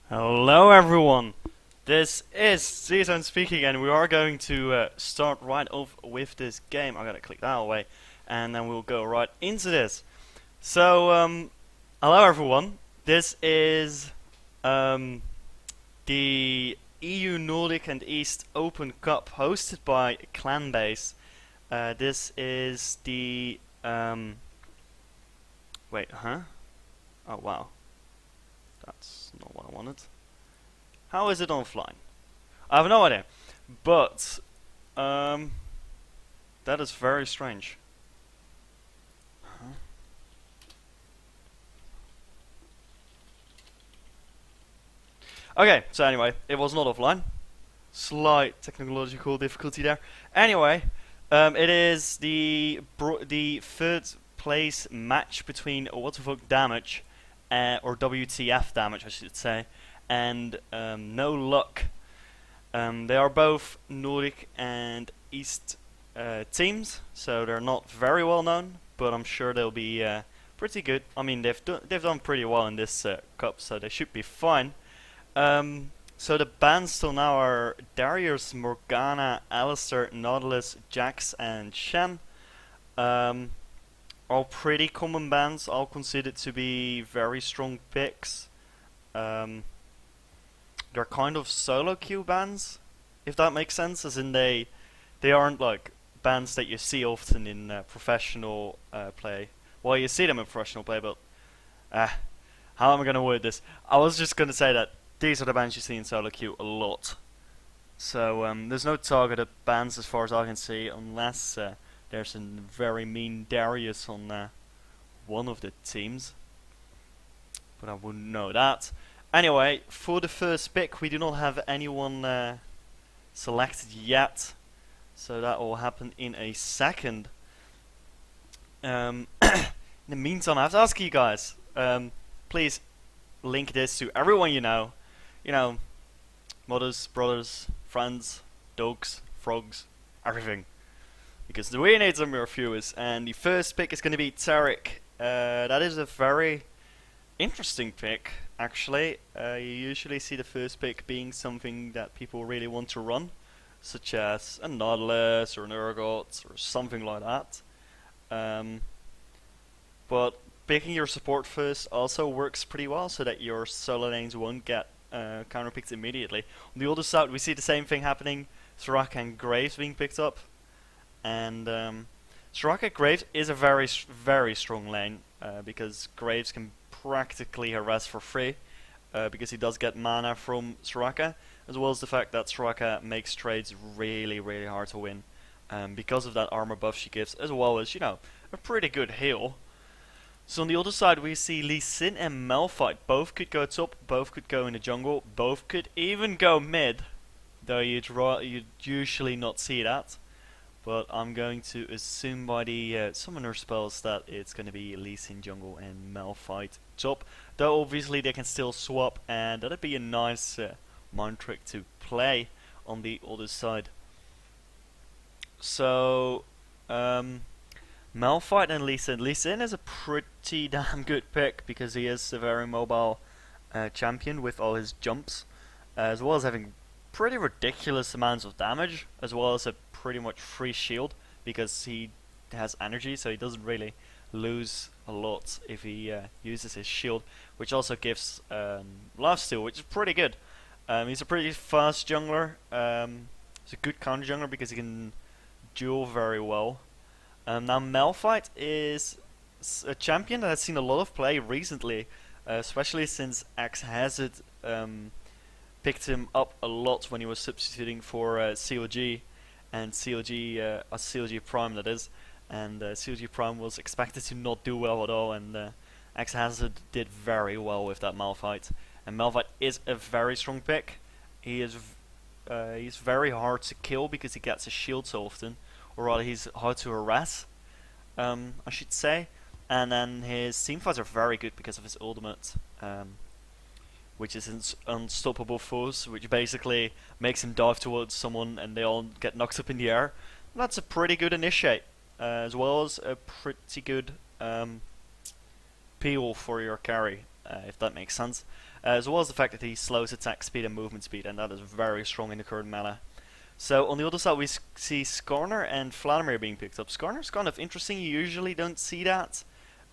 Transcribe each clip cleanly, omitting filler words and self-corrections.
Hello everyone, this is Zizone speaking and we are going to start right off with this game. I gotta click that away and then we'll go right into this. Hello everyone, this is the EU Nordic and East Open Cup hosted by Clanbase. This is the, wait, huh? Oh wow, that's not what I wanted. How is it offline? I have no idea. But, um, that is very strange. Huh? Okay, so anyway, it was not offline. Slight technological difficulty there. Anyway, it is the third place match between WTFDamage, or WTFDamage I should say, and No Luck. They are both Nordic and East teams, so they're not very well known, but I'm sure they'll be pretty good. I mean, they've done pretty well in this cup, so they should be fine. So the bans till now are Darius, Morgana, Alistair, Nautilus, Jax, and Shen. All pretty common bans. All considered to be very strong picks. They're kind of solo queue bans, if that makes sense. As in they aren't like bans that you see often in professional play. Well, you see them in professional play, but how am I gonna word this? I was just gonna say that these are the bans you see in solo queue a lot. So there's no targeted bans as far as I can see, unless there's a very mean Darius on one of the teams. But I wouldn't know that. Anyway, for the first pick, we do not have anyone selected yet, so that will happen in a second. In the meantime, I have to ask you guys, please link this to everyone you know, mothers, brothers, friends, dogs, frogs, everything, because we need some more viewers. And the first pick is going to be Tarek. That is a very interesting pick, actually. You usually see the first pick being something that people really want to run, such as a Nautilus or an Urgot or something like that. But picking your support first also works pretty well, so that your solo lanes won't get counterpicked immediately. On the other side, we see the same thing happening. Soraka and Graves being picked up, and Soraka Graves is a very strong lane, because Graves can practically harass for free, because he does get mana from Soraka, as well as the fact that Soraka makes trades really hard to win, because of that armor buff she gives, as well as, you know, a pretty good heal. So on the other side we see Lee Sin and Malphite. Both could go top, both could go in the jungle, both could even go mid, though you'd usually not see that. But I'm going to assume by the summoner spells that it's going to be Lee Sin jungle and Malphite top. Though obviously they can still swap, and that'd be a nice mind trick to play on the other side. So, Malphite and Lee Sin. Lee Sin is a pretty damn good pick, because he is a very mobile champion with all his jumps, as well as having pretty ridiculous amounts of damage, as well as a pretty much free shield, because he has energy, so he doesn't really lose a lot if he uses his shield, which also gives lifesteal, which is pretty good. He's a pretty fast jungler. He's a good counter jungler because he can duel very well. Now Malphite is a champion that has seen a lot of play recently, especially since Axe Hazard picked him up a lot when he was substituting for COG, and COG Prime, that is, and COG Prime was expected to not do well at all, and Axe Hazard did very well with that Malphite. And Malphite is a very strong pick. He's very hard to kill because he gets a shield so often, or rather he's hard to harass, I should say. And then his teamfights are very good because of his ultimate, which is unstoppable force, which basically makes him dive towards someone and they all get knocked up in the air. That's a pretty good initiate, as well as a pretty good peel for your carry, if that makes sense. as well as the fact that he slows attack speed and movement speed, and that is very strong in the current meta. So on the other side we see Skarner and Vladimir being picked up. Skarner's kind of interesting, you usually don't see that.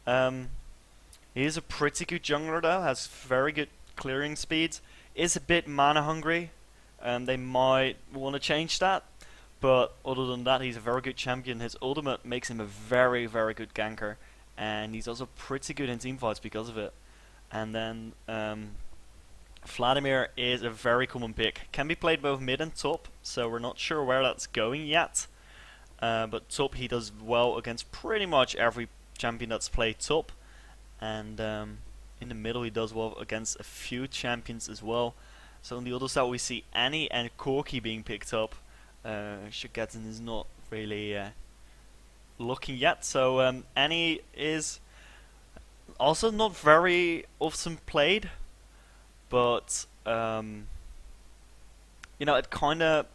He is a pretty good jungler though, has very good clearing speeds, is a bit mana hungry, they might want to change that. But other than that, he's a very good champion. His ultimate makes him a very, very good ganker. And he's also pretty good in teamfights because of it. And then Vladimir is a very common pick. Can be played both mid and top, so we're not sure where that's going yet. But top he does well against pretty much every champion that's played top. And in the middle he does well against a few champions as well. So on the other side we see Annie and Corki being picked up. Shogatten is not really looking yet, so Annie is also not very often played, but you know, it kind of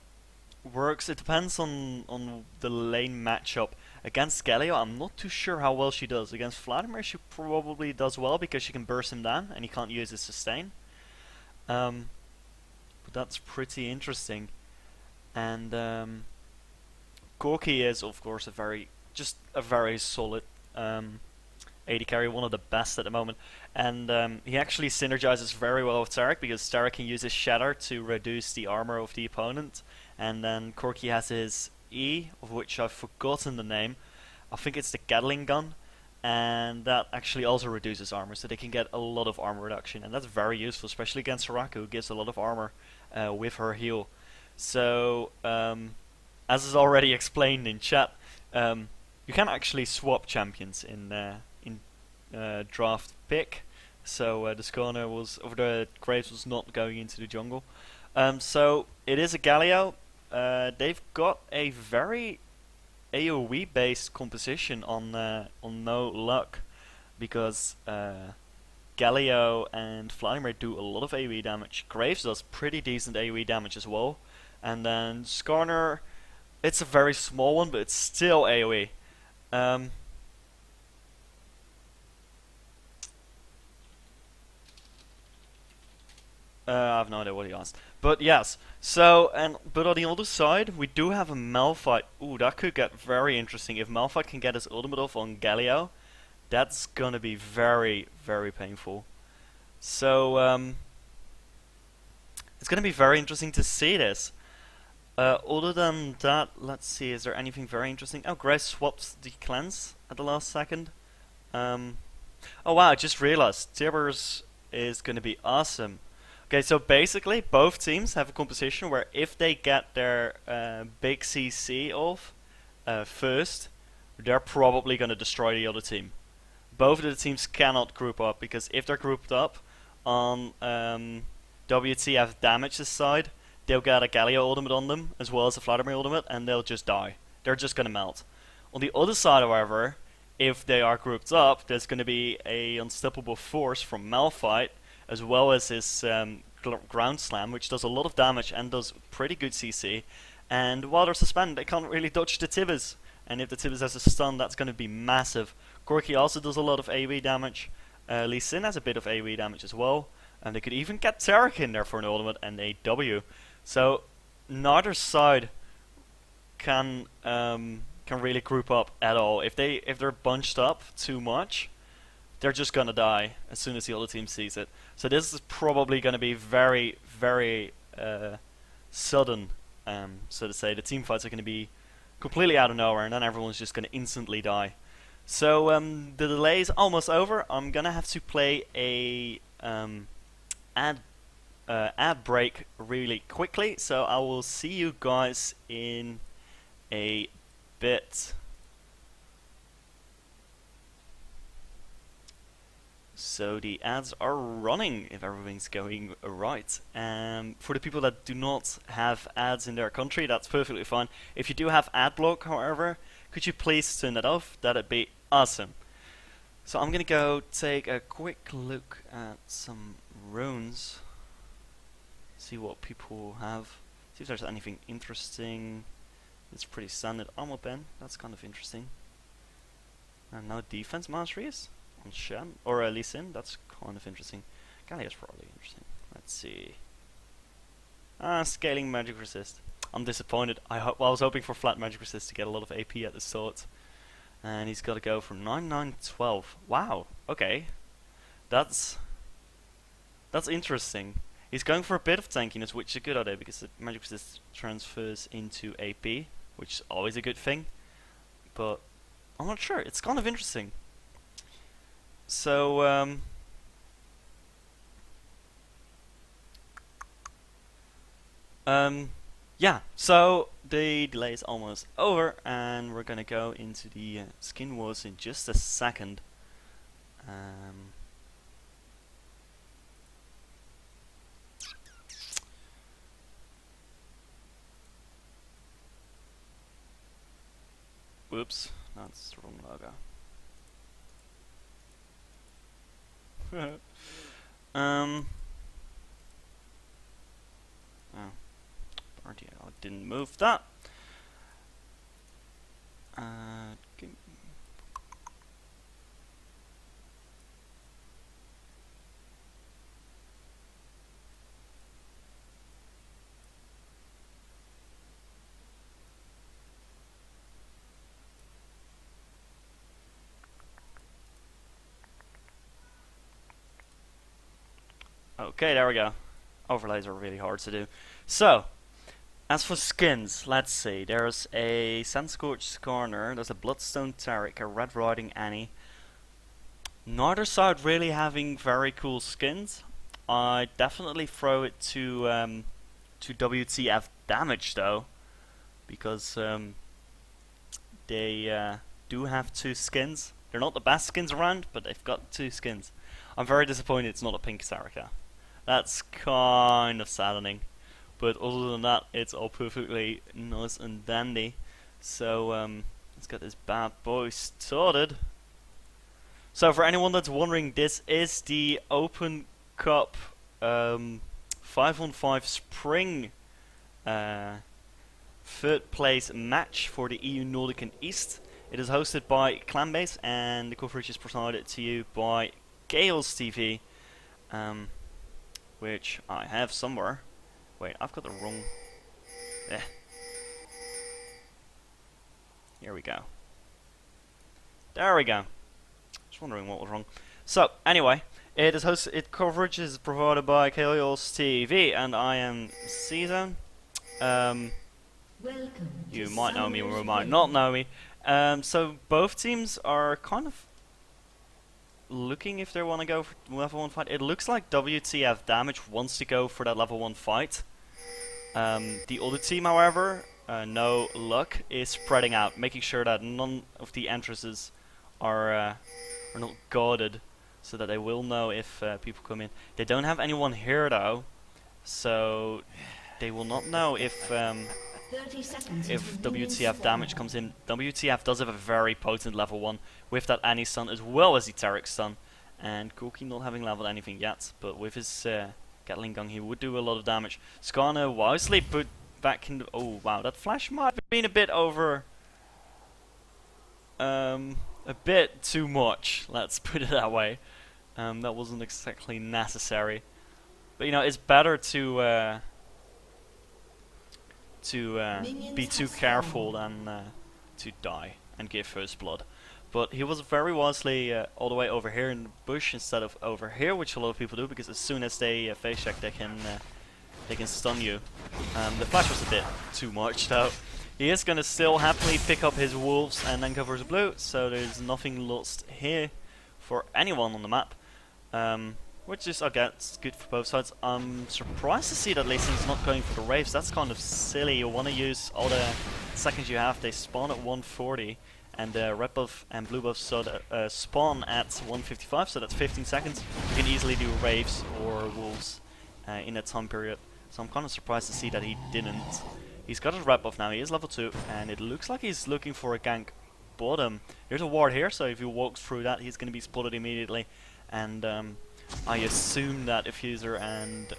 works. It depends on the lane matchup. Against Galio, I'm not too sure how well she does. Against Vladimir, she probably does well because she can burst him down and he can't use his sustain. But that's pretty interesting. And Corki is, of course, a very solid AD carry, one of the best at the moment. And he actually synergizes very well with Tarek because Tarek can use his Shatter to reduce the armor of the opponent. And then Corki has his E, of which I've forgotten the name. I think it's the Gatling gun. And that actually also reduces armor, so they can get a lot of armor reduction. And that's very useful, especially against Soraka, who gives a lot of armor with her heal. So, as is already explained in chat, you can actually swap champions in draft pick. So the Skarner was, or the Graves was not going into the jungle. So it is a Galio. They've got a very AoE based composition on no luck, because Galio and Vladimir do a lot of AoE damage. Graves does pretty decent AoE damage as well. And then Skarner, it's a very small one, but it's still AoE. I have no idea what he asked. But yes, so, but on the other side, we do have a Malphite. Ooh, that could get very interesting. If Malphite can get his ultimate off on Galio, that's gonna be very, very painful. So, it's gonna be very interesting to see this. Other than that, let's see, is there anything very interesting? Oh, Grace swapped the cleanse at the last second. Oh wow, I just realized Tibbers is going to be awesome. Okay, so basically both teams have a composition where if they get their big CC off first, they're probably going to destroy the other team. Both of the teams cannot group up, because if they're grouped up on WTFDamage's side, they'll get a Galio ultimate on them, as well as a Vladimir ultimate, and they'll just die. They're just gonna melt. On the other side, however, if they are grouped up, there's gonna be a unstoppable force from Malphite, as well as his ground slam, which does a lot of damage and does pretty good CC. And while they're suspended, they can't really dodge the Tibbers. And if the Tibbers has a stun, that's gonna be massive. Corki also does a lot of AoE damage. Lee Sin has a bit of AoE damage as well. And they could even get Tarek in there for an ultimate and a W. So neither side can really group up at all. If they're bunched up too much, they're just gonna die as soon as the other team sees it. So this is probably gonna be very, very sudden. So to say, the team fights are gonna be completely out of nowhere, and then everyone's just gonna instantly die. So the delay is almost over. I'm gonna have to play a ad break really quickly, so I will see you guys in a bit. So the ads are running if everything's going right. For the people that do not have ads in their country, that's perfectly fine. If you do have ad block, however, could you please turn that off? That'd be awesome. So I'm gonna go take a quick look at some runes. See what people have. See if there's anything interesting. It's pretty standard armor pen. That's kind of interesting. And now defense mastery is on Shen or Lee Sin. That's kind of interesting. Gallia's probably interesting. Let's see. Scaling magic resist. I'm disappointed. I was hoping for flat magic resist to get a lot of AP at the start. And he's got to go from 9, 9, 12. Wow. Okay. That's interesting. He's going for a bit of tankiness, which is a good idea because the magic resist transfers into AP, which is always a good thing. But I'm not sure. It's kind of interesting. So yeah, so the delay is almost over, and we're gonna go into the skin wars in just a second. Whoops, that's the wrong logo. Oh. I didn't move that. Okay, there we go. Overlays are really hard to do. So, as for skins, let's see. There's a Sandscorched Skarner, there's a Bloodstone Tarek, a Red Riding Annie. Neither side really having very cool skins. I definitely throw it to WTFDamage though, because they do have 2 skins. They're not the best skins around, but they've got 2 skins. I'm very disappointed it's not a pink Sarika. That's kind of saddening. But other than that, it's all perfectly nice and dandy. So let's get this bad boy started. So for anyone that's wondering, this is the Open Cup 5-on-5 Spring 3rd place match for the EU Nordic and East. It is hosted by Clanbase, and the coverage is provided to you by Gales TV, which I have somewhere. Wait, I've got the wrong... Here we go. There we go. Just wondering what was wrong. So, anyway, coverage is provided by Chaos TV, and I am C-Zone. You might know me or you might not know me. So both teams are kind of looking if they want to go for level 1 fight. It looks like WTFDamage wants to go for that level 1 fight. The other team, however, no luck, is spreading out, making sure that none of the entrances are not guarded, so that they will know if people come in. They don't have anyone here though, so they will not know if WTFDamage comes in. WTF does have a very potent level 1 with that Annie stun as well as the Tarek stun, and Corky not having leveled anything yet, but with his Gatling gun he would do a lot of damage. Skarner wisely put back in the... Oh wow, that flash might have been a bit over... a bit too much, let's put it that way. That wasn't exactly necessary. But you know, it's better to be too careful than to die and give first blood. But he was very wisely all the way over here in the bush instead of over here, which a lot of people do, because as soon as they face check, they can stun you. The flash was a bit too much though. He is going to still happily pick up his wolves and then cover his blue, so there's nothing lost here for anyone on the map. Which is, I guess, good for both sides. I'm surprised to see that Lee Sin's not going for the waves. That's kind of silly. You want to use all the seconds you have. They spawn at 140, and red buff and blue buff spawn at 155, so that's 15 seconds. You can easily do waves or wolves in that time period. So I'm kind of surprised to see that he didn't. He's got his red buff now. He is level 2, and it looks like he's looking for a gank bottom. There's a ward here, so if he walks through that, he's going to be spotted immediately. And I assume that Diffuser and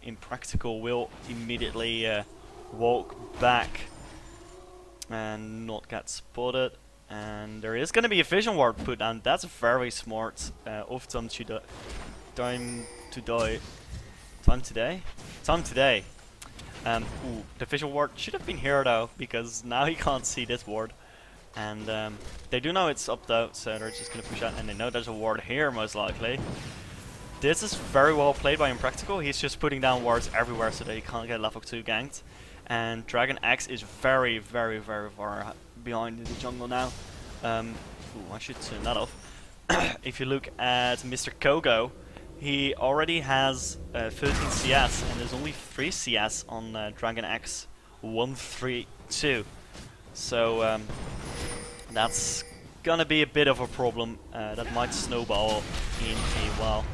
Impractical will immediately walk back and not get spotted. And there is going to be a vision ward put down. That's very smart of them to to die. Time today? Time today. Ooh, the visual ward should have been here though, because now he can't see this ward. And they do know it's up though, so they're just gonna push out, and they know there's a ward here most likely. This is very well played by Impractical. He's just putting down wards everywhere so that he can't get level 2 ganked. And Dragon Axe is very, very, very far behind in the jungle now. Ooh, I should turn that off. If you look at Mr. Kogo, he already has 13 CS, and there's only 3 CS on Dragon Axe 132. So that's gonna be a bit of a problem. That might snowball in a while.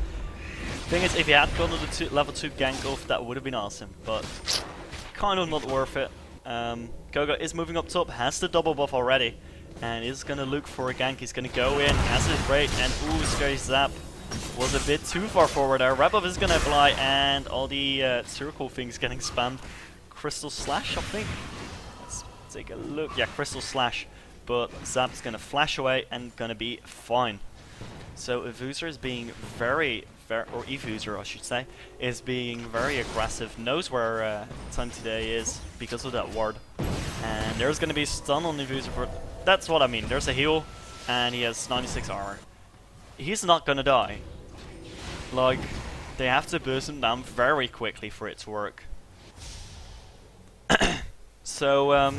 Thing is, if he had gotten the level 2 gank off, that would have been awesome, but kind of not worth it. Kogo is moving up top, has the double buff already, and is gonna look for a gank. He's gonna go in, has his break, and ooh, Scary Zap was a bit too far forward there. Red buff is gonna apply, and all the circle things getting spammed. Crystal Slash, I think. Let's take a look. Yeah, Crystal Slash, but Zap's gonna flash away and gonna be fine. So Evuser is being very, or Evuser I should say, is being very aggressive, knows where Time Today is because of that ward. And there's going to be stun on Evuser, but that's what I mean. There's a heal, and he has 96 armor. He's not going to die. Like, they have to burst him down very quickly for it to work. So,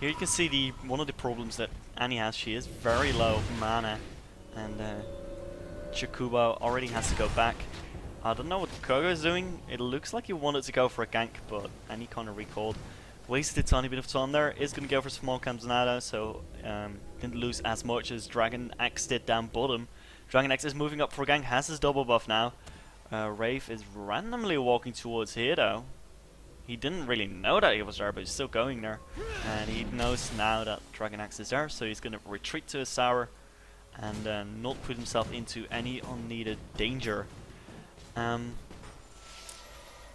here you can see one of the problems that Annie has. She is very low mana, and Chakuba already has to go back. I don't know what Kogo is doing. It looks like he wanted to go for a gank, but Annie kind of recalled. Wasted a tiny bit of time there. Is going to go for small camps now, so didn't lose as much as Dragon Axe did down bottom. Dragon Axe is moving up for a gank, has his double buff now. Wraith is randomly walking towards here though. He didn't really know that he was there, but he's still going there. And he knows now that Dragon Axe is there, so he's going to retreat to his tower and not put himself into any unneeded danger.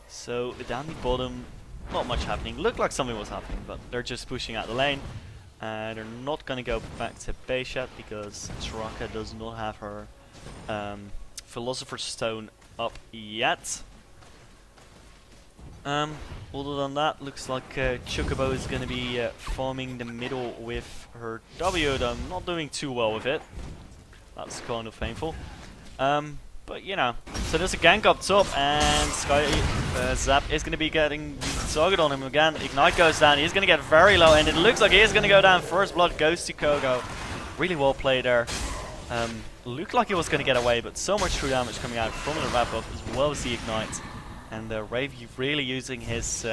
So down the bottom, not much happening. Looked like something was happening, but they're just pushing out the lane. They're not going to go back to base yet because Soraka does not have her Philosopher's Stone up yet. Other than that, looks like Chocobo is going to be farming the middle with her W, though not doing too well with it. That's kind of painful. But you know, so there's a gank up top, and Zap is going to be getting the target on him again. Ignite goes down, he's going to get very low, and it looks like he is going to go down. First blood goes to Kogo. Really well played there. Looked like he was going to get away, but so much true damage coming out from the wrap up as well as the Ignite. And Rave really using his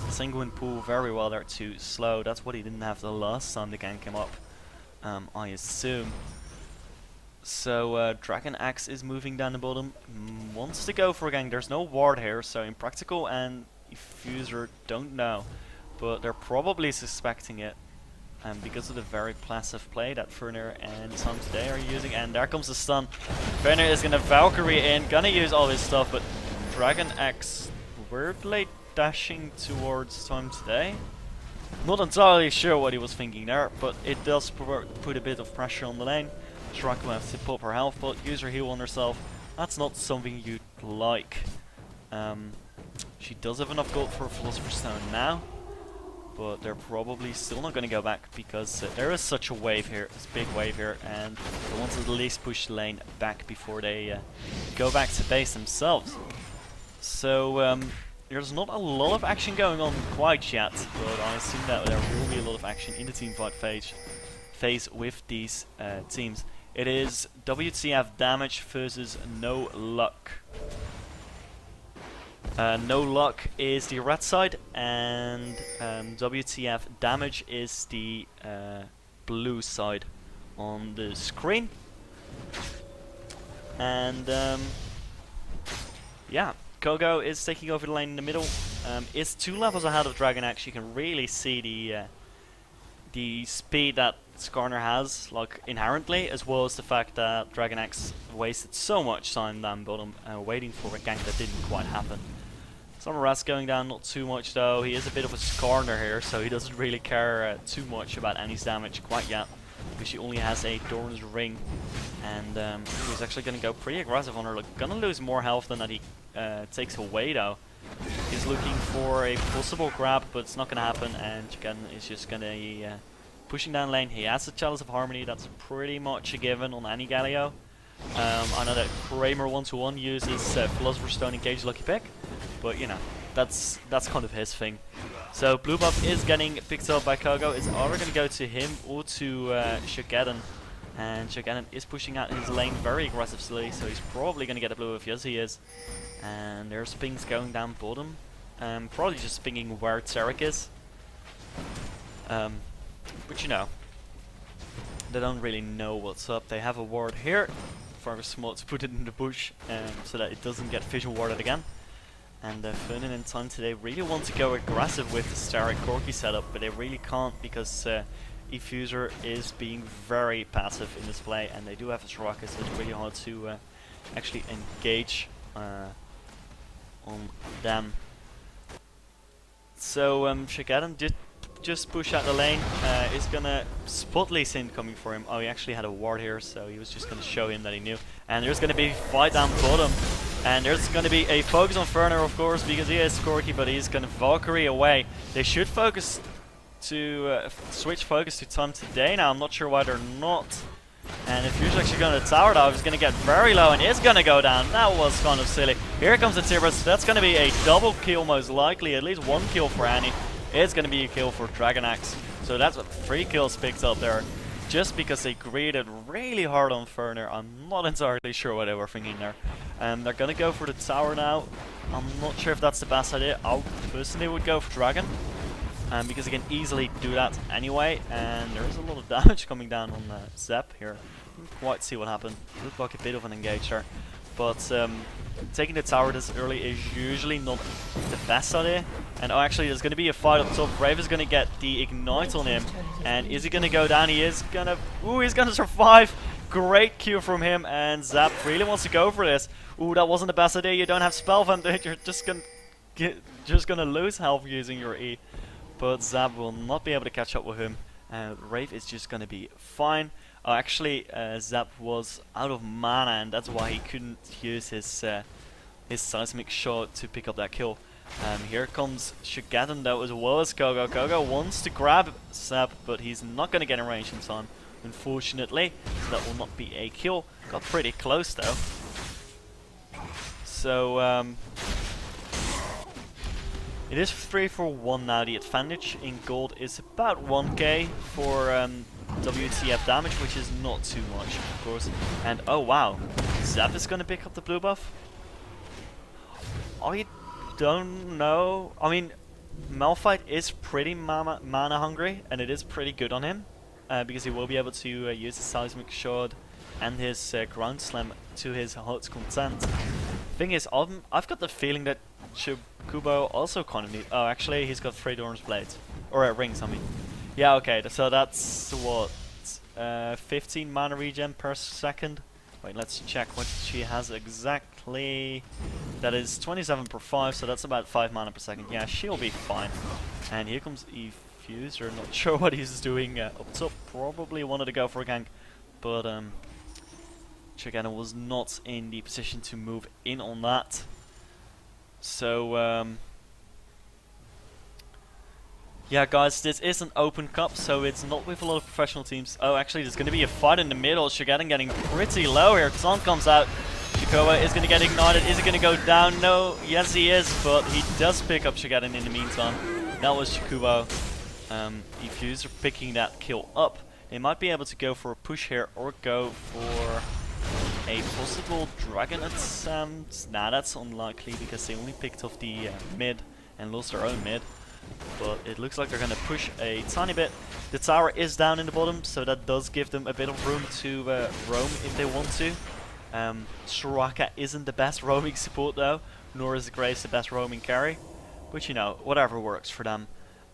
Sanguine Pool very well there to slow. That's what he didn't have the last time the gank came up, I assume. So Dragon Axe is moving down the bottom, wants to go for a gank. There's no ward here, so Impractical and Effuser don't know, but they're probably suspecting it. Because of the very passive play that Ferner and Time Today are using. And there comes the stun. Ferner is going to Valkyrie in, gonna use all his stuff, but Dragon Axe weirdly dashing towards Time Today. Not entirely sure what he was thinking there, but it does put a bit of pressure on the lane. Soraka will have to pop her health, but use her heal on herself. That's not something you'd like. She does have enough gold for a Philosopher's Stone now, but they're probably still not going to go back because there is such a wave here, this big wave here, and they want to at least push the lane back before they go back to base themselves. So there's not a lot of action going on quite yet, but I assume that there will be a lot of action in the teamfight phase with these teams. It is WTFDamage versus No Luck. No Luck is the red side, and WTFDamage is the blue side on the screen. And yeah, Kogo is taking over the lane in the middle. Is 2 levels ahead of Dragon Axe. You can really see the speed that Skarner has, like inherently, as well as the fact that Dragon Axe wasted so much time down bottom waiting for a gank that didn't quite happen. Summerrat's going down, not too much though. He is a bit of a Skarner here, so he doesn't really care too much about Annie's damage quite yet. because she only has a Doran's Ring, and he's actually going to go pretty aggressive on her. Look, gonna lose more health than that he takes away though. He's looking for a possible grab, but it's not going to happen, and Chicken is just going to pushing down lane. He has the Chalice of Harmony, that's pretty much a given on any Galio. I know that Kramer 1-1 uses Philosopher's Stone Engage Lucky Pick, but you know, that's kind of his thing. So blue buff is getting picked up by Kogo. It's either going to go to him or to Shageddon, and Shageddon is pushing out his lane very aggressively, so he's probably going to get a blue buff. Yes, he is. And there's pings going down bottom. Probably just pinging where Tarek is. But you know, they don't really know what's up. They have a ward here. Farmer Smart to put it in the bush so that it doesn't get vision warded again. And Funin and Time today really want to go aggressive with the Starrick Corki setup, but they really can't because Effuser is being very passive in this play, and they do have a Soraka, so it's really hard to actually engage on them. So Shageddon did just push out the lane, is gonna spot Lee Sin coming for him. Oh, he actually had a ward here, so he was just gonna show him that he knew. And there's gonna be fight down bottom, and there's gonna be a focus on Ferner, of course, because he is Corki, but he's gonna Valkyrie away. They should focus to switch focus to Tom today now. I'm not sure why they're not. And if he's actually going to tower dive, he's going to get very low and is going to go down. That was kind of silly. Here comes the Tibbers. That's going to be a double kill most likely. At least one kill for Annie. It's going to be a kill for Dragon Axe. So that's what 3 kills picked up there. Just because they greeted really hard on Ferner. I'm not entirely sure what they were thinking there. And they're going to go for the tower now. I'm not sure if that's the best idea. I personally would go for Dragon. Because he can easily do that anyway, and there is a lot of damage coming down on Zep here. Didn't quite see what happened. Looked like a bit of an engager, but taking the tower this early is usually not the best idea. And oh, actually, there's going to be a fight up top. Brave is going to get the ignite on him, and is he going to go down? He is going to. Ooh, he's going to survive. Great Q from him, and Zap really wants to go for this. Ooh, that wasn't the best idea. You don't have spell vent. You're just gonna lose health using your E. But Zab will not be able to catch up with him. Rave is just going to be fine. Actually, Zab was out of mana, and that's why he couldn't use his seismic shot to pick up that kill. Here comes Shageddon though, as well as Kogo. Kogo wants to grab Zab, but he's not going to get in range in time, unfortunately. So that will not be a kill. Got pretty close though. So it is 3-for-1 now. The advantage in gold is about 1k for WTFDamage, which is not too much, of course. And oh wow, Zap is gonna pick up the blue buff? I don't know. I mean, Malphite is pretty mana hungry, and it is pretty good on him, because he will be able to use his Seismic Shard and his Ground Slam to his heart's content. Thing is, I've got the feeling that Kubo also kind of need. Oh, actually, he's got 3 Doran's Blades. Or rings, I mean. Yeah, okay, so that's what? 15 mana regen per second? Wait, let's check what she has exactly. That is 27 per 5, so that's about 5 mana per second. Yeah, she'll be fine. And here comes Effuser. Not sure what he's doing up top. Probably wanted to go for a gank, but Chigana was not in the position to move in on that. So yeah guys, this is an open cup, so it's not with a lot of professional teams. Oh, actually there's going to be a fight in the middle. Shigeddon getting pretty low here. Xon comes out. Shikoa is going to get ignited. Is he going to go down? No. Yes he is, but he does pick up Shigeddon in the meantime. That was Chikubo. Effuser picking that kill up. They might be able to go for a push here or go for a possible dragon attempt. Nah, that's unlikely because they only picked off the mid and lost their own mid. But it looks like they're going to push a tiny bit. The tower is down in the bottom, so that does give them a bit of room to roam if they want to. Soraka isn't the best roaming support though, nor is Grace the best roaming carry. But you know, whatever works for them.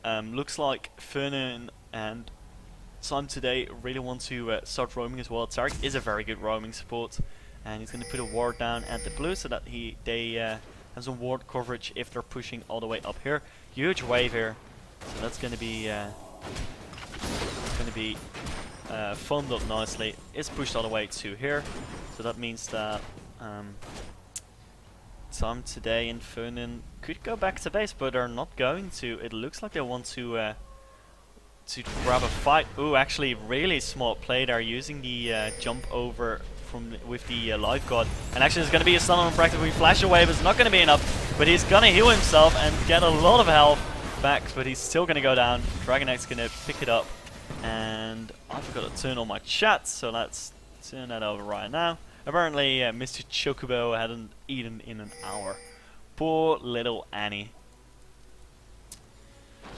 Looks like Fernan and Sam today really want to start roaming as well. Tarek is a very good roaming support, and he's going to put a ward down at the blue so that they have some ward coverage if they're pushing all the way up here. Huge wave here, so that's going to be farmed up nicely, is pushed all the way to here. So that means that Tom today and EUNE could go back to base, but are not going to. It looks like they want to grab a fight. Ooh, actually, really smart play there, using the jump over with the life guard. And actually, there's going to be a stun on practically flash away, but it's not going to be enough. But he's going to heal himself and get a lot of health back, but he's still going to go down. Dragon X going to pick it up, and I forgot to turn on my chat, so let's turn that over right now. Apparently, Mr. Chocobo hadn't eaten in an hour. Poor little Annie.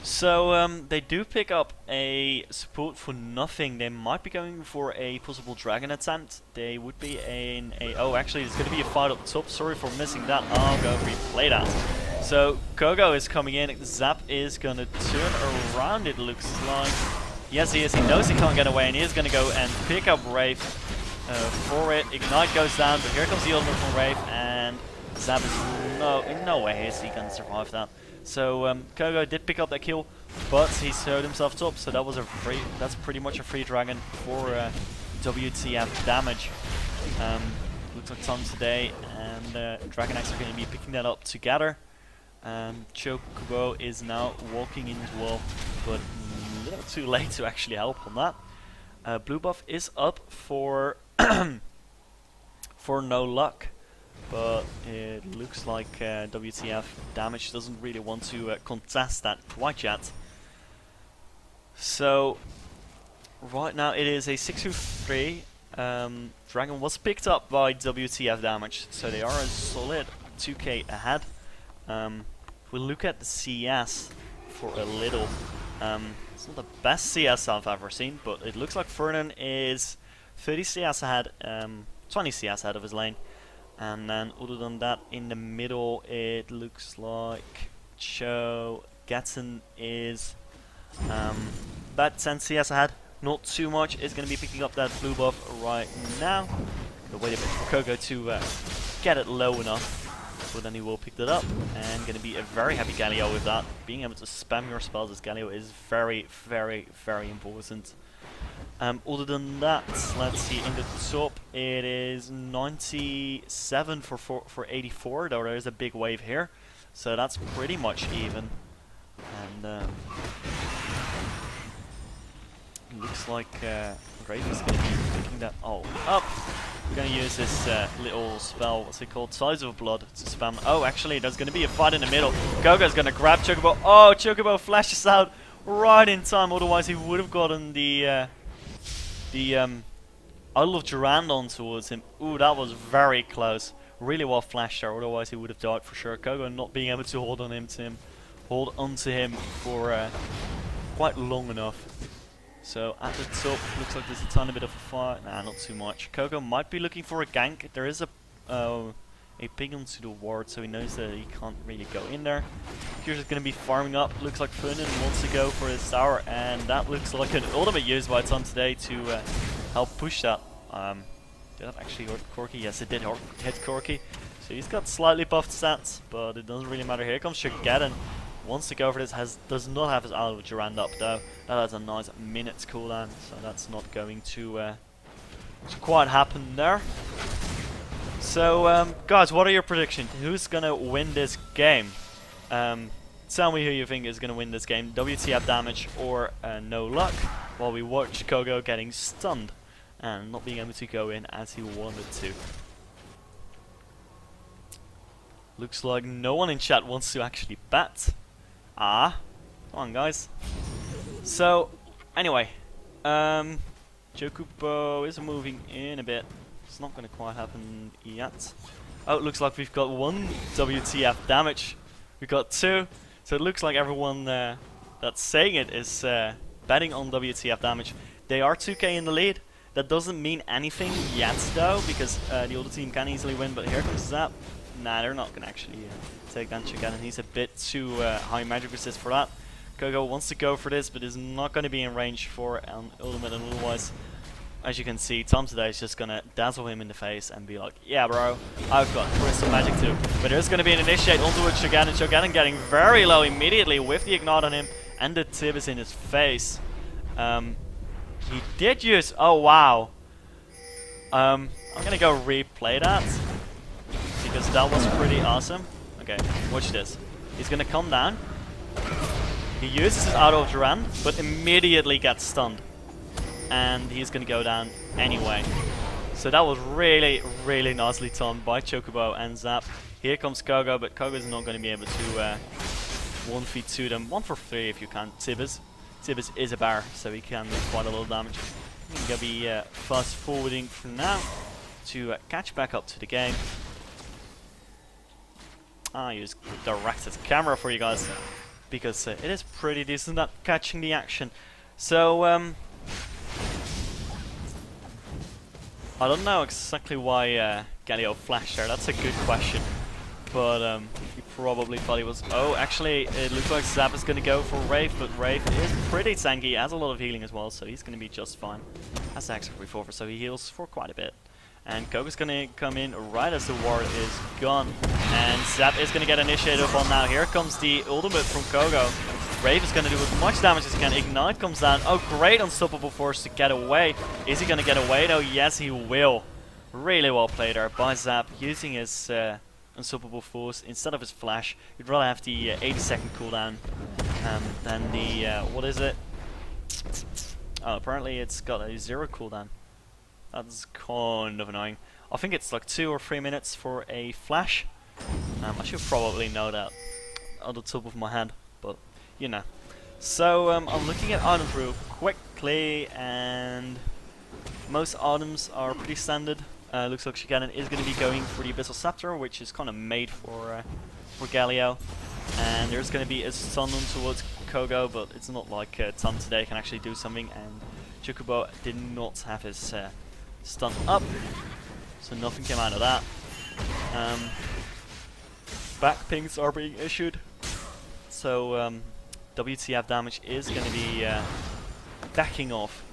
So, they do pick up a support for nothing. They might be going for a possible dragon attempt. They would be in a... Oh, actually, there's going to be a fight up top. Sorry for missing that. I'll go replay that. So, Kogo is coming in. Zap is going to turn around, it looks like. Yes, he is. He knows he can't get away, and he is going to go and pick up Wraith for it. Ignite goes down, but here comes the ultimate from Wraith, and Zap is... No, in no way is he going to survive that. So Kogo did pick up that kill, but he showed himself top, so that was a free. That's pretty much a free dragon for WTFDamage. Looks like Tom today and Dragon X are going to be picking that up together. Chocobo is now walking in as well, but a little too late to actually help on that. Blue buff is up for for no luck. But it looks like WTFDamage doesn't really want to contest that quite yet. So, right now it is a 6-3. Dragon was picked up by WTFDamage, so they are a solid 2k ahead. We'll look at the CS for a little. It's not the best CS I've ever seen, but it looks like EUNE is 30 CS ahead, 20 CS ahead of his lane. And then, other than that, in the middle, it looks like Gatson is about 10 CS ahead. Not too much. Is going to be picking up that blue buff right now. Gonna wait a bit for Kogo to get it low enough, but then he will pick that up. And going to be a very happy Galio with that. Being able to spam your spells as Galio is very, very, very important. Other than that, let's see, in the top it is 97 for 84, though there is a big wave here, so that's pretty much even. And looks like Grave is going to be picking that all up. We're going to use this little spell, what's it called, Size of Blood, to spam. Oh, actually, there's going to be a fight in the middle. Kogo's going to grab Chocobo. Oh, Chocobo flashes out right in time, otherwise he would have gotten the Idol of Durandon towards him. Ooh, that was very close. Really well flashed there, otherwise he would have died for sure. Kogo not being able to hold on to him for quite long enough. So at the top, looks like there's a tiny bit of a fight. Nah, not too much. Kogo might be looking for a gank. There is a ping onto the ward, so he knows that he can't really go in there. Here's just going to be farming up. Looks like EUNE wants to go for his tower, and that looks like an ultimate used by Tom today to help push that. Did that actually hurt Corky? Yes, it did hit Corky. So he's got slightly buffed stats, but it doesn't really matter. Here comes Shageddon. Wants to go for this. Does not have his Idol of Durand up though. That has a nice minute's cooldown, so that's not going to quite happen there. So, guys, what are your predictions? Who's gonna win this game? Tell me who you think is gonna win this game. WTFDamage or no luck, while we watch Kogo getting stunned and not being able to go in as he wanted to. Looks like no one in chat wants to actually bet. Come on, guys. So, anyway, Chocobo is moving in a bit. It's not going to quite happen yet. Oh, it looks like we've got one WTFDamage. We've got two. So it looks like everyone that's saying it is betting on WTFDamage. They are 2k in the lead. That doesn't mean anything yet, though, because the other team can easily win. But here comes Zap. Nah, they're not going to actually take down Shageddon. He's a bit too high magic resist for that. Kogo wants to go for this, but is not going to be in range for an ultimate, and otherwise, as you can see, Tom today is just going to dazzle him in the face and be like, yeah bro, I've got crystal magic too. But there's going to be an initiate onto it, Shageddon. Shageddon getting very low immediately with the ignite on him and the tib is in his face. He did use... Oh, wow. I'm gonna go replay that, because that was pretty awesome. Okay, watch this. He's gonna come down. He uses his auto of Duran, but immediately gets stunned. And he's gonna go down anyway. So that was really, really nicely done by Chocobo and Zap. Here comes Kogo, but Kogo's not gonna be able to 1v2 them. 1 for 3 if you can. Tibbers is a bar, so he can do quite a lot of damage. I'm gonna be fast forwarding for now to catch back up to the game. I use directed camera for you guys because it is pretty decent at catching the action. So I don't know exactly why Galio flashed there. That's a good question. But he probably thought he was... Oh, actually, it looks like Zap is going to go for Wraith, but Wraith is pretty tanky, has a lot of healing as well, so he's going to be just fine. Has Axe for, so he heals for quite a bit. And Kogo's going to come in right as the ward is gone. And Zap is going to get initiated upon now. Here comes the ultimate from Kogo. Wraith is going to do as much damage as he can. Ignite comes down. Oh, great unstoppable force to get away. Is he going to get away though? Yes, he will. Really well played there by Zap, using his... unstoppable force instead of his flash. You'd rather have the 80-second cooldown than the what is it? Oh, apparently it's got a 0 cooldown. That's kind of annoying. I think it's like 2 or 3 minutes for a flash. I should probably know that on the top of my head, but you know. So I'm looking at items real quickly, and most items are pretty standard. Looks like Shigaden is going to be going for the Abyssal Scepter, which is kind of made for Galio. And there's going to be a stun towards Kogo, but it's not like Tom today can actually do something. And Chocobo did not have his stun up, so nothing came out of that. Back pings are being issued, so WTFDamage is going to be backing off.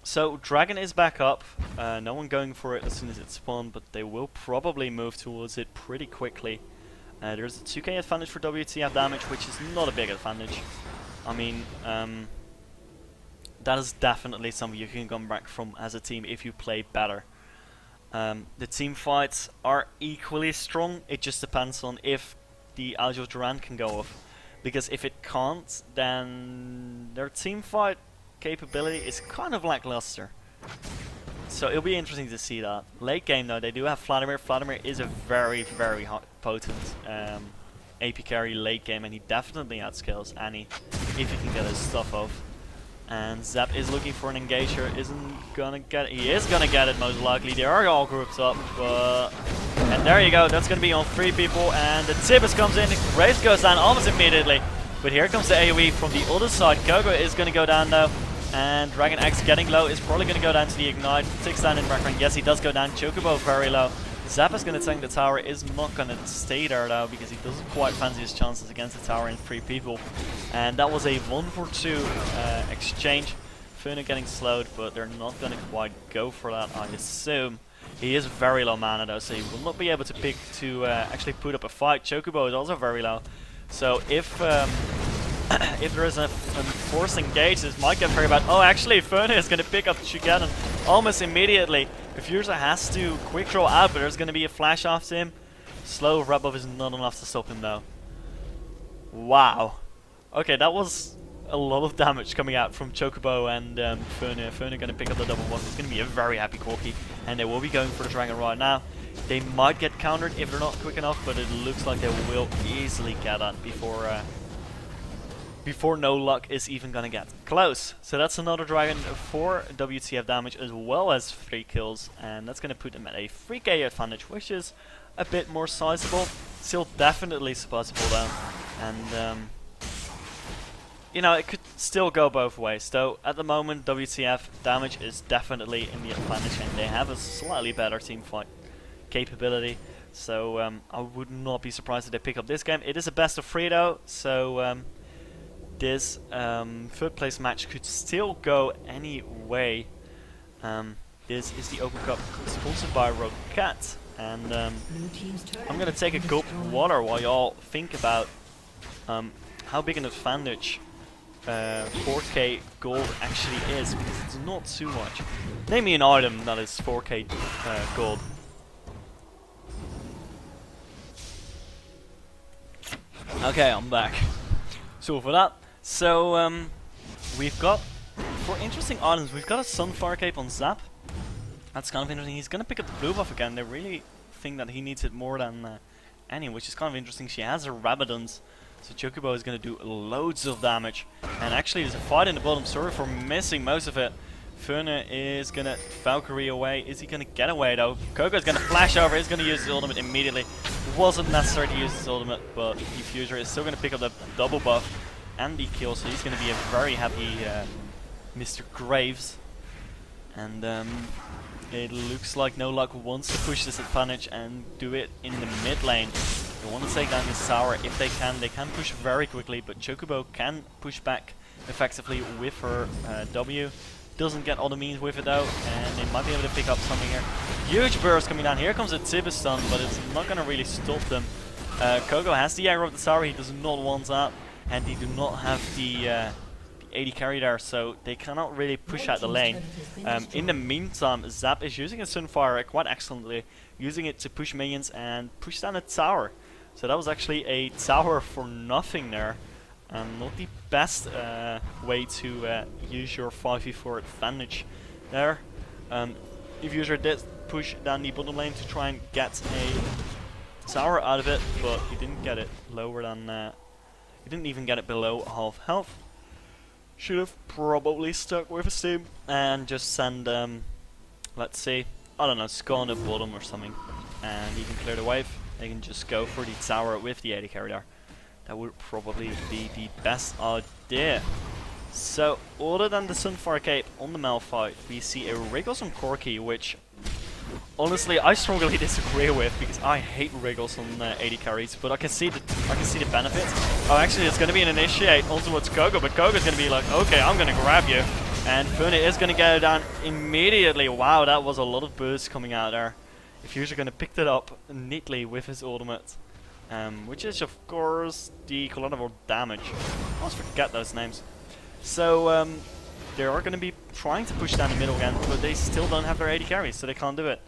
So Dragon is back up, no one going for it as soon as it spawned, but they will probably move towards it pretty quickly. There's a 2k advantage for WTFDamage, which is not a big advantage. I mean, that is definitely something you can come back from as a team if you play better. The team fights are equally strong, it just depends on if the Aljo Duran can go off. Because if it can't, then their team fight capability is kind of lackluster. So it'll be interesting to see that. Late game though, they do have Vladimir. Vladimir is a very, very potent AP carry late game, and he definitely outskills Annie if he can get his stuff off. And Zap is looking for an engager, isn't gonna get it. He is gonna get it most likely. They are all grouped up, but... And there you go, that's gonna be on 3 people, and the Tibbers comes in, Wraith goes down almost immediately. But here comes the AoE from the other side. Kogo is gonna go down though. And Dragon X getting low is probably going to go down to the Ignite. Ticks down in the background. Yes, he does go down. Chocobo very low. Zap is going to tank the tower. Is not going to stay there though, because he doesn't quite fancy his chances against the tower in 3 people. And that was a 1 for 2 exchange. EUNE getting slowed, but they're not going to quite go for that, I assume. He is very low mana though, so he will not be able to pick to actually put up a fight. Chocobo is also very low. So if there is a forced engage, this might get very bad. Oh, actually, EUNE is going to pick up Shigaden almost immediately. Diffuser has to quick draw out, but there's going to be a flash after him. Slow rub-off is not enough to stop him, though. Wow. Okay, that was a lot of damage coming out from Chocobo and EUNE. EUNE going to pick up the double one. It's going to be a very happy Corki, and they will be going for the Dragon right now. They might get countered if they're not quick enough, but it looks like they will easily get that before no luck is even gonna get close. So that's another Dragon for WTFDamage as well as 3 kills, and that's gonna put them at a 3k advantage, which is a bit more sizable. Still definitely possible though, and you know, it could still go both ways. Though at the moment WTFDamage is definitely in the advantage, and they have a slightly better team fight capability. So I would not be surprised if they pick up this game. It is a best of 3 though, so this 3rd place match could still go any way. This is the Open Cup sponsored by Rocket, and I'm gonna take a gulp of water while y'all think about how big an advantage 4k gold actually is, because it's not too much. Name me an item that is 4k gold. Okay, I'm back. So for that, we've got, for interesting items, we've got a Sunfire Cape on Zap. That's kind of interesting. He's gonna pick up the blue buff again. They really think that he needs it more than Annie, which is kind of interesting. She has her Rabadons, so Chocobo is gonna do loads of damage. And actually, there's a fight in the bottom. Sorry for missing most of it. EUNE is gonna Valkyrie away. Is he gonna get away though? Kogo's gonna flash over. He's gonna use his ultimate immediately. Wasn't necessary to use his ultimate, but Diffuser is still gonna pick up the double buff and the kill, so he's gonna be a very happy Mr. Graves. And it looks like No Luck wants to push this advantage and do it in the mid lane. They want to take down this tower if they can. They can push very quickly, but Chocobo can push back effectively with her W. Doesn't get all the means with it though, and they might be able to pick up something here. Huge burst coming down. Here comes a Tibistan, but it's not going to really stop them. Kogo has the aggro of the tower. He does not want that, and they do not have the AD carry there, so they cannot really push out the lane. In the meantime, Zap is using a Sunfire quite excellently, using it to push minions and push down a tower. So that was actually a tower for nothing there. Not the best way to use your 5v4 advantage there. If user did push down the bottom lane to try and get a tower out of it, but he didn't get it lower than he didn't even get it below half health. Should have probably stuck with his team and just send let's see, I don't know, Skull on the bottom or something, and he can clear the wave. They can just go for the tower with the AD carry there. That would probably be the best idea. So, other than the Sunfire Cape on the Malphite, we see a Wriggles on Corki, which honestly I strongly disagree with, because I hate Wriggles on AD carries. But I can see the benefits. Oh, actually, it's going to be an initiate on towards Kogo, but Kogo's going to be like, okay, I'm going to grab you, and EUNE is going to get it down immediately. Wow, that was a lot of burst coming out there. If you're going to pick that up neatly with his ultimate. Which is of course the collateral damage. I always forget those names. So they are going to be trying to push down the middle again, but they still don't have their AD carries, so they can't do it.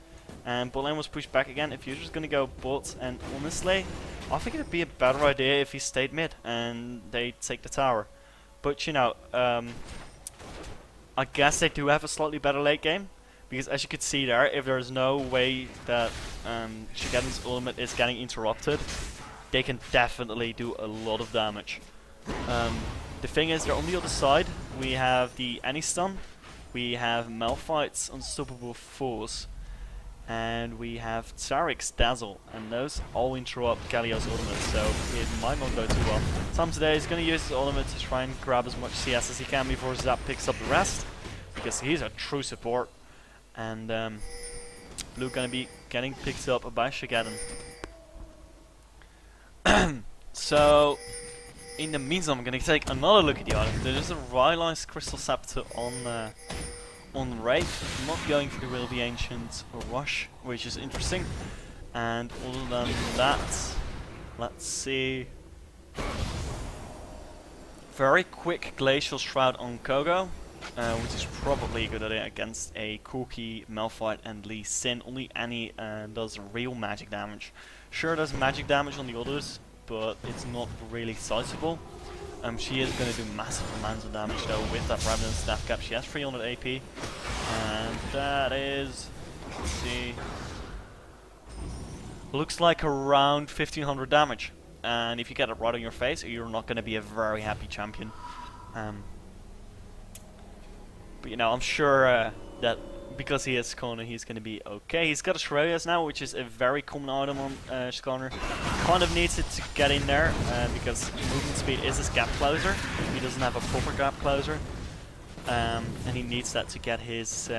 And bot lane was pushed back again. If you're just going to go bot, and honestly, I think it'd be a better idea if he stayed mid and they take the tower. But you know, I guess they do have a slightly better late game. Because as you could see there, if there's no way that Shigeden's ultimate is getting interrupted, they can definitely do a lot of damage. The thing is, they're on the other side. We have the Annie stun, we have Malphite's unstoppable force, and we have Tarek's dazzle, and those all interrupt Galio's ultimate, so it might not go too well. Tom today is going to use his ultimate to try and grab as much CS as he can before Zap picks up the rest, because he's a true support. And Blue gonna be getting picked up by Shigeden. So, in the meantime, I'm gonna take another look at the item. There's a Rylai's Crystal Scepter on Wraith. Not going for the Will of the Ancient Rush, which is interesting. And other than that, let's see. Very quick Glacial Shroud on Kogo. Which is probably a good idea against a Corki, Malphite and Lee Sin. Only Annie does real magic damage. Sure, does magic damage on the others, but it's not really sizable. She is going to do massive amounts of damage though with that Remnant Staff Cap. She has 300 AP, and that is, let's see, looks like around 1500 damage. And if you get it right on your face, you're not going to be a very happy champion. But you know, I'm sure that because he is Kona, he's going to be okay. He's got a Shreya's now, which is a very common item on Skarner. Kind of needs it to get in there, because movement speed is his gap closer. He doesn't have a proper gap closer. And he needs that to get his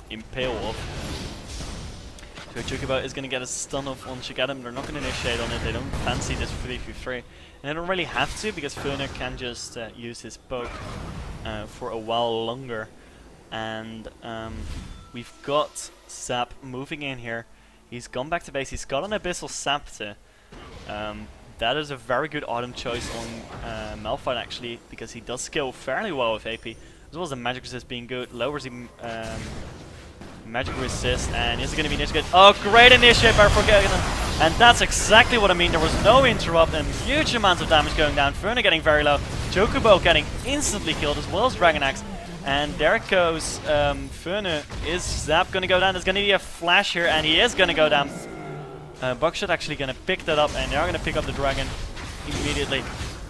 Impale off. So Chocobo is going to get a stun off on Shigeden. They're not going to initiate on it. They don't fancy this 3v3. And they don't really have to, because EUNE can just use his poke for a while longer. And we've got Zap moving in here. He's gone back to base. He's got an Abyssal Scepter, that is a very good item choice on Malphite actually, because he does scale fairly well with AP, as well as the magic resist being good, lowers the magic resist, and is it going to be initiate? Oh, great initiate by Forgotten! And that's exactly what I mean. There was no interrupt and huge amounts of damage going down. Furna getting very low, Chocobo getting instantly killed, as well as Dragon Axe. And there goes Furna. Is Zap going to go down? There's going to be a flash here, and he is going to go down. Buckshot actually going to pick that up, and they're going to pick up the dragon immediately.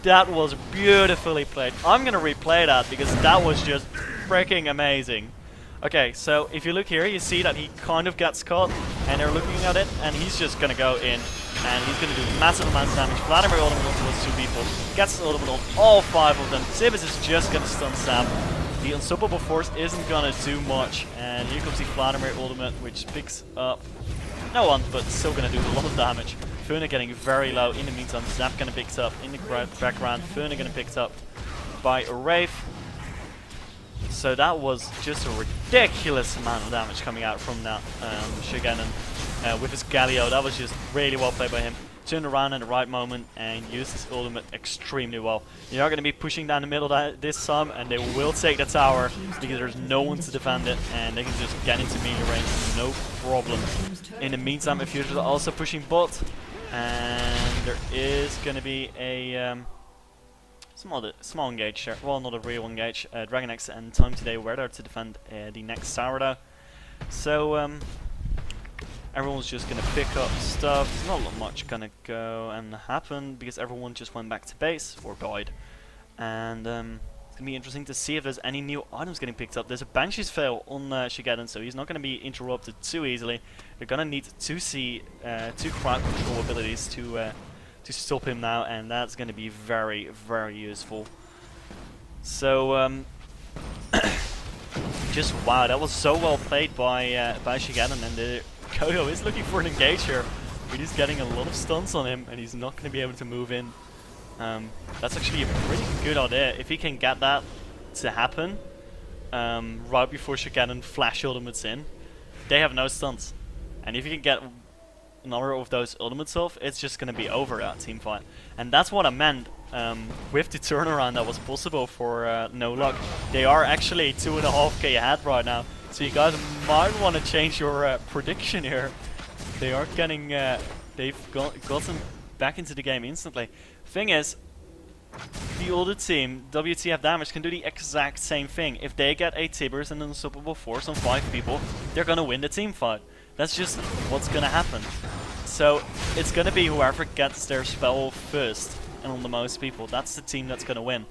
That was beautifully played. I'm going to replay that because that was just freaking amazing. Okay, so if you look here, you see that he kind of gets caught, and they're looking at it, and he's just going to go in, and he's going to do massive amounts of damage. Vladimir ultimate onto those two people, gets the ultimate on all 5 of them. Sivas is just going to stun Zap. The Unstoppable Force isn't going to do much, and here comes the Vladimir ultimate, which picks up no one, but still going to do a lot of damage. Furna getting very low. In the meantime, Zap going to pick it up in the background. Furna going to pick it up by a Wraith. So that was just a ridiculous amount of damage coming out from that Shigenon with his Galio. That was just really well played by him. Turned around at the right moment and used his ultimate extremely well. They are going to be pushing down the middle this time, and they will take the tower because there's no one to defend it, and they can just get into melee range, no problem. In the meantime, Fuse are also pushing bot, and there is going to be a small engage here. Well, not a real engage. Dragon Axe and Time Today were there to defend the next tower though. So everyone's just gonna pick up stuff. There's not much gonna go and happen because everyone just went back to base or died. And it's gonna be interesting to see if there's any new items getting picked up. There's a Banshee's Veil on Shigenon, so he's not gonna be interrupted too easily. They're gonna need two crowd control abilities to stop him now, and that's going to be very, very useful. So, just wow, that was so well played by Shigenon, and the Koyo is looking for an engage here. But he's getting a lot of stuns on him, and he's not going to be able to move in. That's actually a pretty good idea. If he can get that to happen right before Shigenon flash ultimates in, they have no stuns. And if you can get another of those ultimates off, it's just going to be over that team fight. And that's what I meant with the turnaround that was possible for No Luck. They are actually 2.5k ahead right now, so you guys might want to change your prediction here. They are getting, they've gotten back into the game instantly. Thing is, the older team, WTFDamage, can do the exact same thing. If they get a Tibers and an Unstoppable Force on 5 people, they're going to win the team fight. That's just what's going to happen. So it's going to be whoever gets their spell first and on the most people. That's the team that's going to win.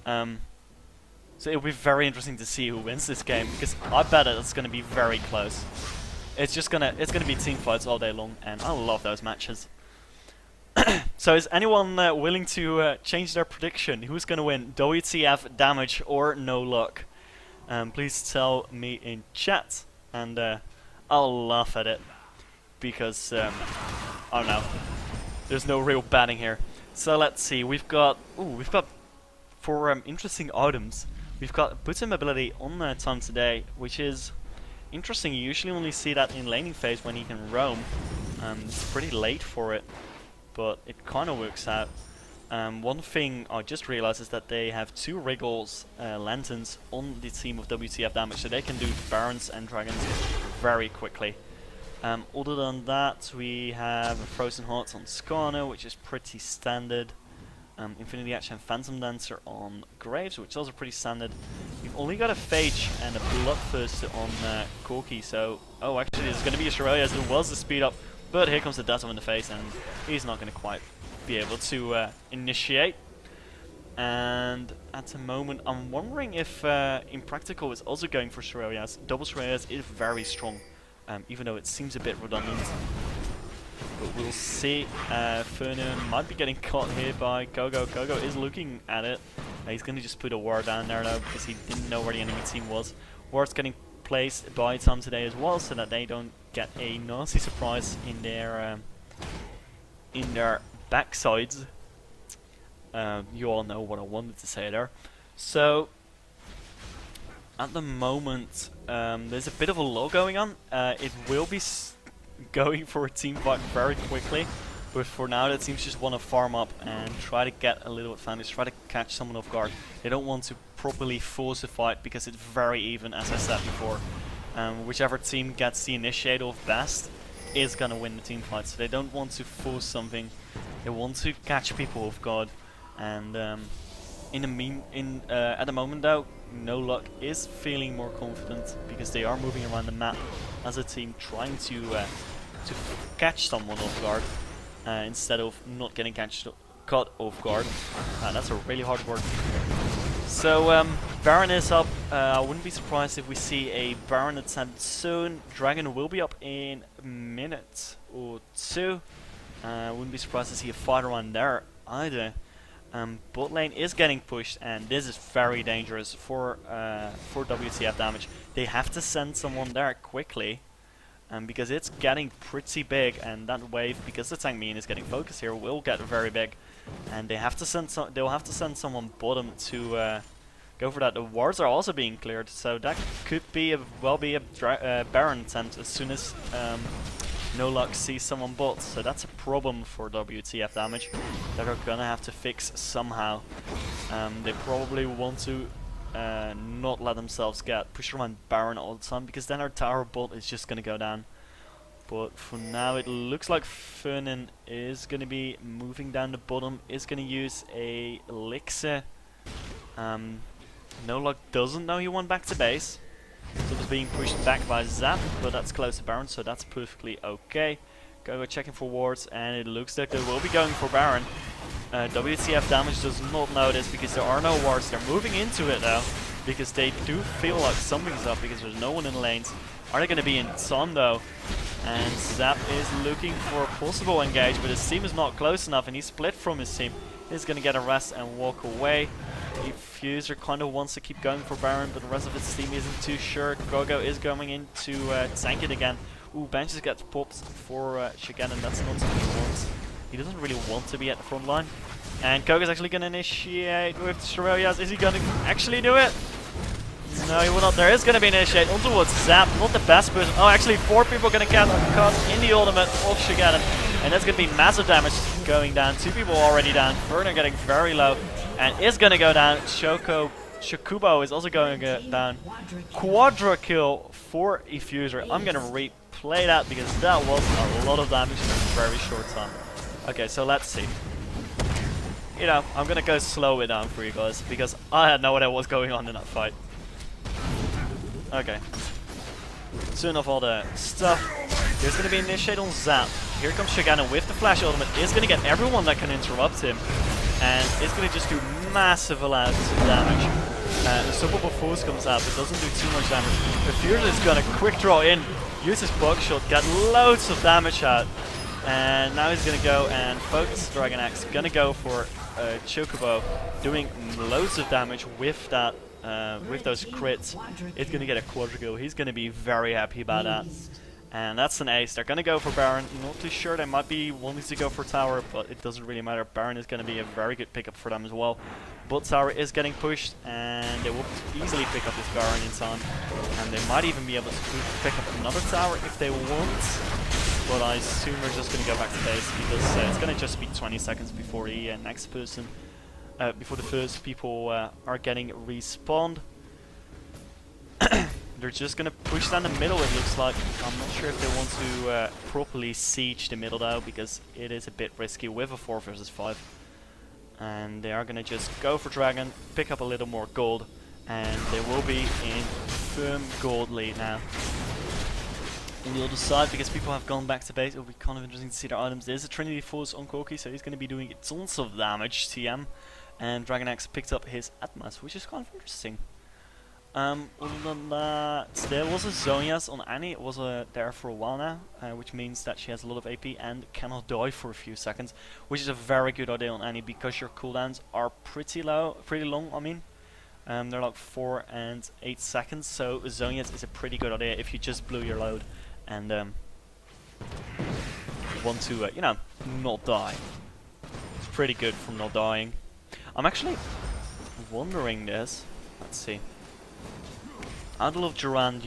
So it'll be very interesting to see who wins this game, because I bet it's going to be very close. It's going to be team fights all day long, and I love those matches. So is anyone willing to change their prediction? Who's going to win, WTFDamage or No Luck? Please tell me in chat, and I'll laugh at it, because I don't know, there's no real batting here. So let's see, we've got for interesting items, we've got Button ability on Time Today, which is interesting. You usually only see that in laning phase when he can roam. It's pretty late for it, but it kind of works out. One thing I just realized is that they have 2 Wriggles lanterns on the team of WTFDamage, so they can do Barons and Dragons very quickly. Other than that, we have a Frozen Hearts on Skarner, which is pretty standard. Infinity Action and Phantom Dancer on Graves, which is also pretty standard. We've only got a Phage and a Bloodthirster on Corki, so oh, actually there's going to be a Shirelli, as there was the speed up, but here comes the Dazzle in the face, and he's not going to quite be able to initiate. And at the moment, I'm wondering if Impractical is also going for Shirelias. Double Shirelias is very strong, even though it seems a bit redundant. But we'll see. Fernan might be getting caught here by Gogo. Gogo is looking at it. He's going to just put a ward down there now because he didn't know where the enemy team was. Ward's getting placed by Tom today as well, so that they don't get a nasty surprise in their backsides. You all know what I wanted to say there. So at the moment, there's a bit of a lull going on. It will be going for a team fight very quickly. But for now, the teams just want to farm up and try to get a little advantage, try to catch someone off guard. They don't want to properly force a fight because it's very even, as I said before. Whichever team gets the initiative best is gonna win the team fight. So they don't want to force something. They want to catch people off guard. And at the moment though, No Luck is feeling more confident because they are moving around the map as a team, trying to catch someone off guard instead of not getting caught off guard. That's a really hard word. So Baron is up. I wouldn't be surprised if we see a Baron attempt soon. Dragon will be up in a minute or two. Wouldn't be surprised to see a fight around there either. Bot lane is getting pushed, and this is very dangerous for WTFDamage. They have to send someone there quickly, because it's getting pretty big, and that wave, because the tank mean is getting focused here, will get very big, and they have to send they'll have to send someone bottom to go for that. The wards are also being cleared, so that could be a Baron attempt as soon as No Luck sees someone bot. So that's a problem for WTFDamage that are gonna have to fix somehow. They probably want to not let themselves get pushed around Baron all the time, because then our tower bot is just gonna go down. But for now it looks like EUNE is gonna be moving down the bottom, is gonna use a elixir. No Luck doesn't know he went back to base, so it's being pushed back by Zap, but that's close to Baron, so that's perfectly okay. Go checking for wards, and it looks like they will be going for Baron. WTFDamage does not know this because there are no wards. They're moving into it though, because they do feel like something's up because there's no one in the lanes. Are they going to be in Son though? And Zap is looking for a possible engage, but his team is not close enough, and he's split from his team. He's going to get a rest and walk away. Fuser kind of wants to keep going for Baron, but the rest of his team isn't too sure. Gogo is going in to tank it again. Ooh, Benches gets popped for Shigan, and that's not something he wants. He doesn't really want to be at the front line. And Gogo's actually going to initiate with Shirelias. Is he going to actually do it? No, he will not. There is going to be an initiate on towards Zap. Not the best person. Oh, actually 4 people going to get caught in the ultimate of Shigan. And that's going to be massive damage going down. 2 people already down. EUNE getting very low and is going to go down. Shakubo is also going to go down. Quadra kill for Effuser. I'm going to replay that because that was a lot of damage in a very short time. Okay, so let's see. You know, I'm going to go slow it down for you guys because I had no idea what was going on in that fight. Okay. Soon off all the stuff. There's going to be an initiate on Zap. Here comes Shigana with the flash ultimate. Is going to get everyone that can interrupt him. And it's going to just do massive amounts of damage. Unstoppable Force comes out, but doesn't do too much damage. The Fury is going to quick draw in, use his buckshot, get loads of damage out. And now he's going to go and focus Dragon Axe. Going to go for Chocobo, doing loads of damage with that. With those crits, it's going to get a quadra kill. He's going to be very happy about that. And that's an ace. They're going to go for Baron. Not too sure. They might be wanting to go for tower, but it doesn't really matter. Baron is going to be a very good pickup for them as well. But tower is getting pushed, and they will easily pick up this Baron in time. And they might even be able to pick up another tower if they want. But I assume they're just going to go back to base because it's going to just be 20 seconds before the next person. Before the first people are getting respawned. They're just gonna push down the middle, it looks like. I'm not sure if they want to properly siege the middle though, because it is a bit risky with a 4 versus 5. And they are gonna just go for Dragon, pick up a little more gold, and they will be in firm gold lead now. On the other side, because people have gone back to base, it'll be kind of interesting to see their items. There's a Trinity Force on Koki, so he's gonna be doing tons of damage, TM. And Dragon Axe picked up his Atmas, which is kind of interesting. Other than that, there was a Zonias on Annie. It was there for a while now, which means that she has a lot of AP and cannot die for a few seconds, which is a very good idea on Annie because your cooldowns are pretty long. I mean, they're like 4 and 8 seconds. So Zonias is a pretty good idea if you just blew your load and want to, you know, not die. It's pretty good from not dying. I'm actually wondering this. Let's see. Idol of Durand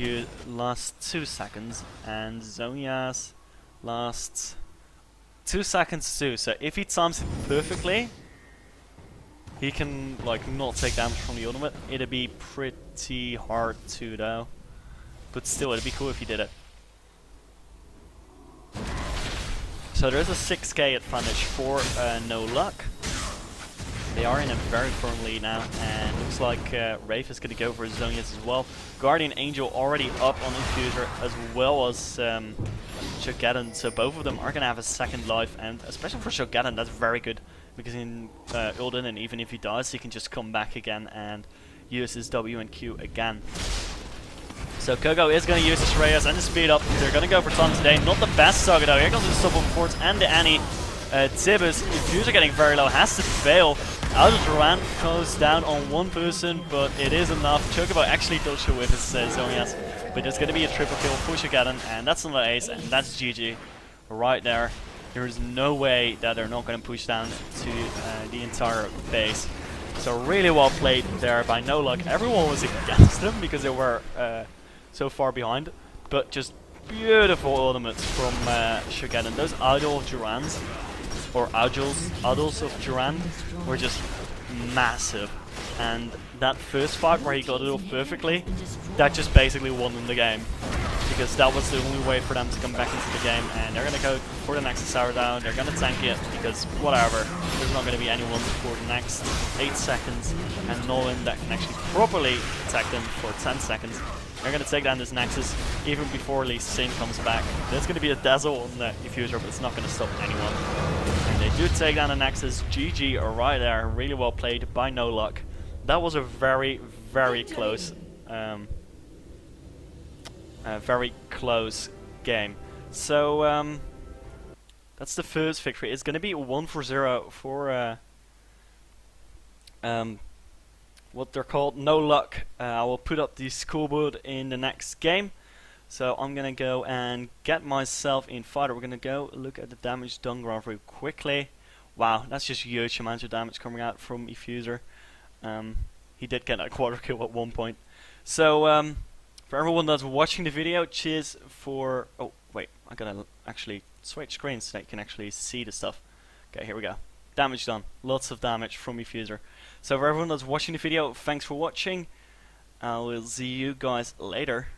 lasts 2 seconds, and Zonias lasts 2 seconds too, so if he times it perfectly, he can like not take damage from the ultimate. It'd be pretty hard to though, but still it'd be cool if he did it. So there's a 6k advantage for No Luck. They are in a very firm lead now, and looks like Wraith is going to go for Zonias as well. Guardian Angel already up on Infuser, as well as Shogaden, so both of them are going to have a second life, and especially for Shogaden, that's very good, because in Ulden, and even if he dies, he can just come back again and use his W and Q again. So Kogo is going to use his Reyes and the speed up. They're going to go for Tom today. Not the best Saga though. Here comes the Stop of Forts and the Annie. Tibbus, Infuser getting very low, has to fail. Out Duran goes down on one person, but it is enough. Chocobo actually dodged it with his Zonias, but there's going to be a triple kill for Shogaden, and that's another ace, and that's GG right there. There is no way that they're not going to push down to the entire base. So really well played there by No Luck. Everyone was against them because they were so far behind, but just beautiful ultimates from Shogaden. Those idle of Durans, or Aduls of Duran, were just massive. And that first fight where he got it off perfectly, that just basically won them the game. Because that was the only way for them to come back into the game, and they're gonna go for the next Sour Down. They're gonna tank it, because whatever, there's not gonna be anyone for the next 8 seconds, and Nolan that can actually properly attack them for 10 seconds. They're going to take down this Nexus even before Lee Sin comes back. There's going to be a dazzle on the Diffuser, but it's not going to stop anyone. And they do take down the Nexus. GG right there. Really well played by No Luck. That was a very, very close game. So that's the first victory. It's going to be 1-0 for what they're called, No Luck. I will put up the scoreboard in the next game. So I'm gonna go and get myself in fighter. We're gonna go look at the damage done very quickly. Wow, that's just huge amounts of damage coming out from Effuser. He did get a quarter kill at one point. So for everyone that's watching the video, cheers for... Oh wait, I gotta actually switch screens so that you can actually see the stuff. Okay, here we go. Damage done. Lots of damage from Effuser. So for everyone that's watching the video, thanks for watching. I will see you guys later.